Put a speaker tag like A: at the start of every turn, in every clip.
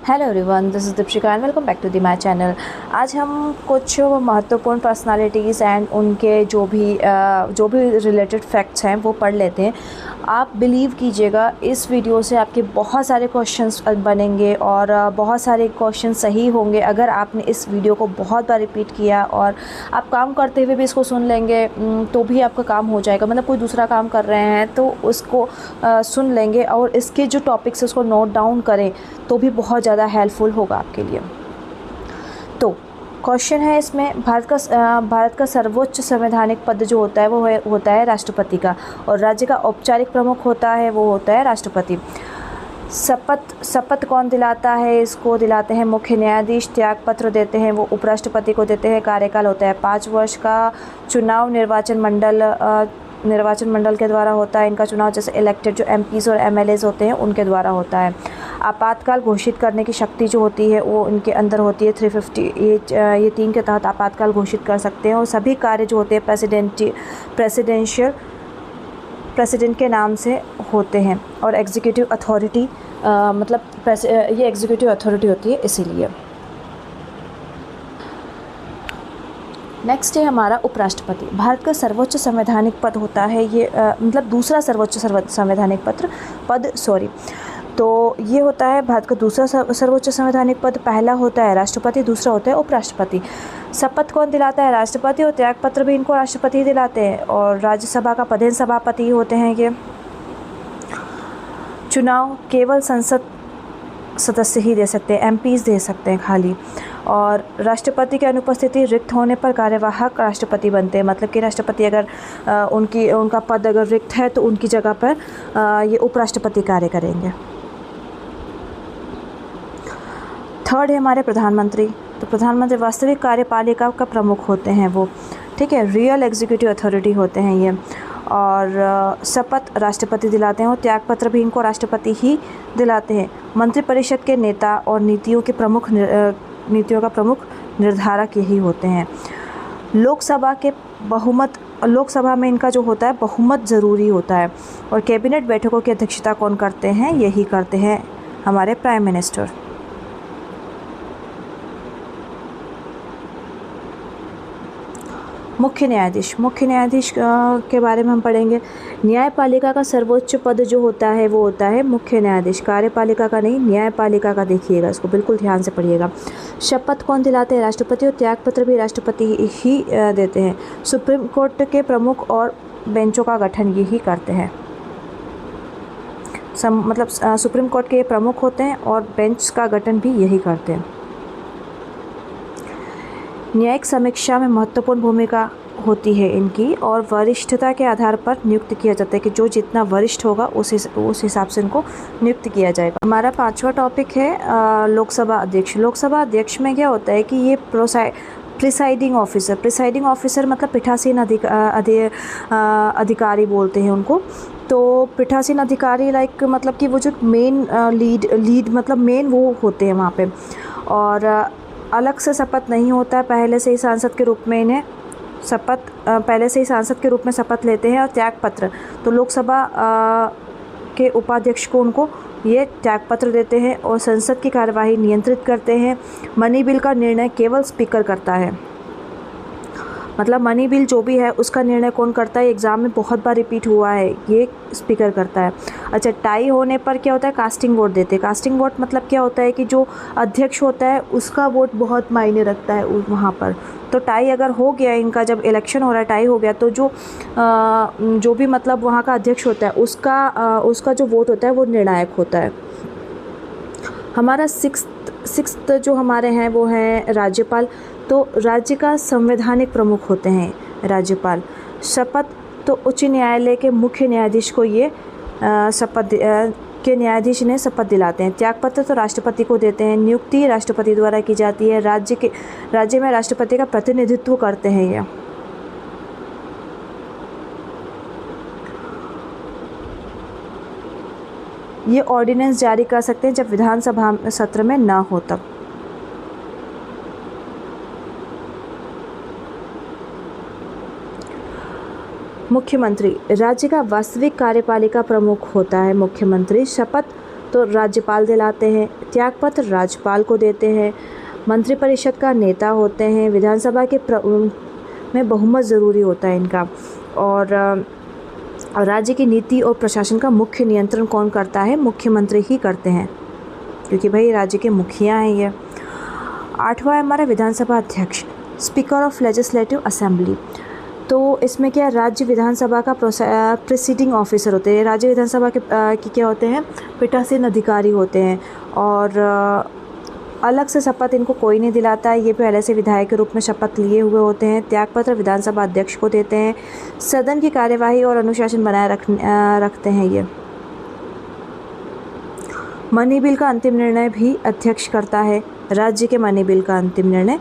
A: Hello everyone, this is Deepshikha and welcome back to the my channel. आज हम कुछ महत्वपूर्ण पर्सनालिटीज़ एंड उनके जो भी रिलेटेड फैक्ट्स हैं वो पढ़ लेते हैं। आप बिलीव कीजिएगा, इस वीडियो से आपके बहुत सारे क्वेश्चंस बनेंगे और बहुत सारे क्वेश्चन सही होंगे अगर आपने इस वीडियो को बहुत बार रिपीट किया और आप काम करते हुए भी इसको सुन लेंगे तो भी आपका काम हो जाएगा। मतलब कोई दूसरा काम कर रहे हैं तो उसको सुन लेंगे और इसके जो टॉपिक्स है उसको नोट डाउन करें तो भी बहुत ज़्यादा हेल्पफुल होगा आपके लिए। तो क्वेश्चन है इसमें, भारत का सर्वोच्च संवैधानिक पद जो होता है वो होता है राष्ट्रपति का, और राज्य का औपचारिक प्रमुख होता है वो होता है राष्ट्रपति। शपथ कौन दिलाता है? इसको दिलाते हैं मुख्य न्यायाधीश। त्याग पत्र देते हैं वो उपराष्ट्रपति को देते हैं। कार्यकाल होता है 5 वर्ष का। चुनाव निर्वाचन मंडल के द्वारा होता है इनका चुनाव, जैसे इलेक्टेड जो एमपीज़ और एमएलएज़ होते हैं उनके द्वारा होता है। आपातकाल घोषित करने की शक्ति जो होती है वो इनके अंदर होती है 350। ये 3 के तहत आपातकाल घोषित कर सकते हैं। और सभी कार्य जो होते हैं प्रेसिडेंट के नाम से होते हैं। और एग्जीक्यूटिव अथॉरिटी ये एग्जीक्यूटिव अथॉरिटी होती है इसीलिए। नेक्स्ट है हमारा उपराष्ट्रपति। भारत का सर्वोच्च संवैधानिक पद होता है ये दूसरा सर्वोच्च संवैधानिक पद तो ये होता है भारत का दूसरा सर्वोच्च संवैधानिक पद। पहला होता है राष्ट्रपति, दूसरा होता है उपराष्ट्रपति। शपथ कौन दिलाता है? राष्ट्रपति। और त्याग पत्र भी इनको राष्ट्रपति ही दिलाते हैं। और राज्यसभा का प्रधान सभापति होते हैं ये। चुनाव केवल संसद सदस्य ही दे सकते हैं, एमपीज़ दे सकते हैं खाली। और राष्ट्रपति की अनुपस्थिति रिक्त होने पर कार्यवाहक राष्ट्रपति बनते हैं। मतलब कि राष्ट्रपति अगर उनका पद अगर रिक्त है तो उनकी जगह पर ये उपराष्ट्रपति कार्य करेंगे। थर्ड है हमारे प्रधानमंत्री। तो प्रधानमंत्री वास्तविक कार्यपालिका का प्रमुख होते हैं वो, ठीक है, रियल एग्जीक्यूटिव अथॉरिटी होते हैं ये। और शपथ राष्ट्रपति दिलाते हैं और त्याग पत्र भी इनको राष्ट्रपति ही दिलाते हैं। मंत्रिपरिषद के नेता और नीतियों का प्रमुख निर्धारक यही होते हैं। लोकसभा में इनका जो होता है बहुमत ज़रूरी होता है। और कैबिनेट बैठकों की अध्यक्षता कौन करते हैं? यही करते हैं हमारे प्राइम मिनिस्टर। मुख्य न्यायाधीश के बारे में हम पढ़ेंगे। न्यायपालिका का सर्वोच्च पद जो होता है वो होता है मुख्य न्यायाधीश। कार्यपालिका का नहीं, न्यायपालिका का देखिएगा, इसको बिल्कुल ध्यान से पढ़िएगा। शपथ कौन दिलाते हैं? राष्ट्रपति। और त्याग पत्र भी राष्ट्रपति ही देते हैं। सुप्रीम कोर्ट के प्रमुख और बेंचों का गठन यही करते हैं। सुप्रीम कोर्ट के प्रमुख होते हैं और बेंच का गठन भी यही करते हैं। न्यायिक समीक्षा में महत्वपूर्ण भूमिका होती है इनकी, और वरिष्ठता के आधार पर नियुक्त किया जाता है कि जो जितना वरिष्ठ होगा उस हिसाब से इनको नियुक्त किया जाएगा। हमारा 5वां टॉपिक है लोकसभा अध्यक्ष। लोकसभा अध्यक्ष में क्या होता है कि ये प्रिसाइडिंग ऑफिसर मतलब पीठासीन अधिकारी बोलते हैं उनको। तो पीठासीन अधिकारी मतलब कि वो जो मेन लीड मतलब मेन वो होते हैं वहाँ पे। और अलग से शपथ नहीं होता है, पहले से ही सांसद के रूप में शपथ लेते हैं। और त्याग पत्र तो लोकसभा के उपाध्यक्ष को उनको ये त्याग पत्र देते हैं और संसद की कार्यवाही नियंत्रित करते हैं। मनी बिल का निर्णय केवल स्पीकर करता है। मतलब मनी बिल जो भी है उसका निर्णय कौन करता है? एग्ज़ाम में बहुत बार रिपीट हुआ है, ये स्पीकर करता है। अच्छा, टाई होने पर क्या होता है? कास्टिंग वोट देते हैं। कास्टिंग वोट मतलब क्या होता है कि जो अध्यक्ष होता है उसका वोट बहुत मायने रखता है वहाँ पर। तो टाई अगर हो गया, इनका जब इलेक्शन हो रहा है टाई हो गया, तो जो भी मतलब वहाँ का अध्यक्ष होता है उसका जो वोट होता है वो निर्णायक होता है। हमारा सिक्स्थ जो हमारे हैं वो हैं राज्यपाल। तो राज्य का संवैधानिक प्रमुख होते हैं राज्यपाल। शपथ तो उच्च न्यायालय के मुख्य न्यायाधीश को ये न्यायाधीश ने शपथ दिलाते हैं। त्याग पत्र तो राष्ट्रपति को देते हैं। नियुक्ति राष्ट्रपति द्वारा की जाती है। राज्य में राष्ट्रपति का प्रतिनिधित्व करते हैं ये ऑर्डिनेंस जारी कर सकते हैं जब विधानसभा सत्र में ना हो तब। मुख्यमंत्री राज्य का वास्तविक कार्यपालिका प्रमुख होता है मुख्यमंत्री। शपथ तो राज्यपाल दिलाते हैं। त्यागपत्र राज्यपाल को देते हैं। मंत्रिपरिषद का नेता होते हैं। विधानसभा के में बहुमत ज़रूरी होता है इनका। और राज्य की नीति और प्रशासन का मुख्य नियंत्रण कौन करता है? मुख्यमंत्री ही करते हैं, क्योंकि भाई राज्य के मुखिया हैं ये। 8वां है हमारा विधानसभा अध्यक्ष, स्पीकर ऑफ लेजिस्लेटिव असेंबली। तो इसमें क्या, राज्य विधानसभा का प्रिसीडिंग ऑफिसर होते हैं। राज्य विधानसभा के क्या होते हैं? पीठासीन अधिकारी होते हैं। और अलग से शपथ इनको कोई नहीं दिलाता है, ये पहले से विधायक के रूप में शपथ लिए हुए होते हैं। त्यागपत्र विधानसभा अध्यक्ष को देते हैं। सदन की कार्यवाही और अनुशासन बनाए रखते हैं ये। मनी बिल का अंतिम निर्णय भी अध्यक्ष करता है। राज्य के मनी बिल का अंतिम निर्णय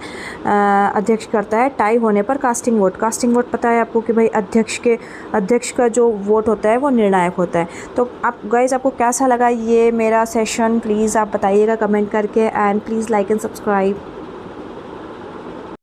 A: अध्यक्ष करता है। टाई होने पर कास्टिंग वोट पता है आपको कि भाई अध्यक्ष का जो वोट होता है वो निर्णायक होता है। तो आप गाइस, आपको कैसा लगा ये मेरा सेशन, प्लीज़ आप बताइएगा कमेंट करके, and please like and subscribe.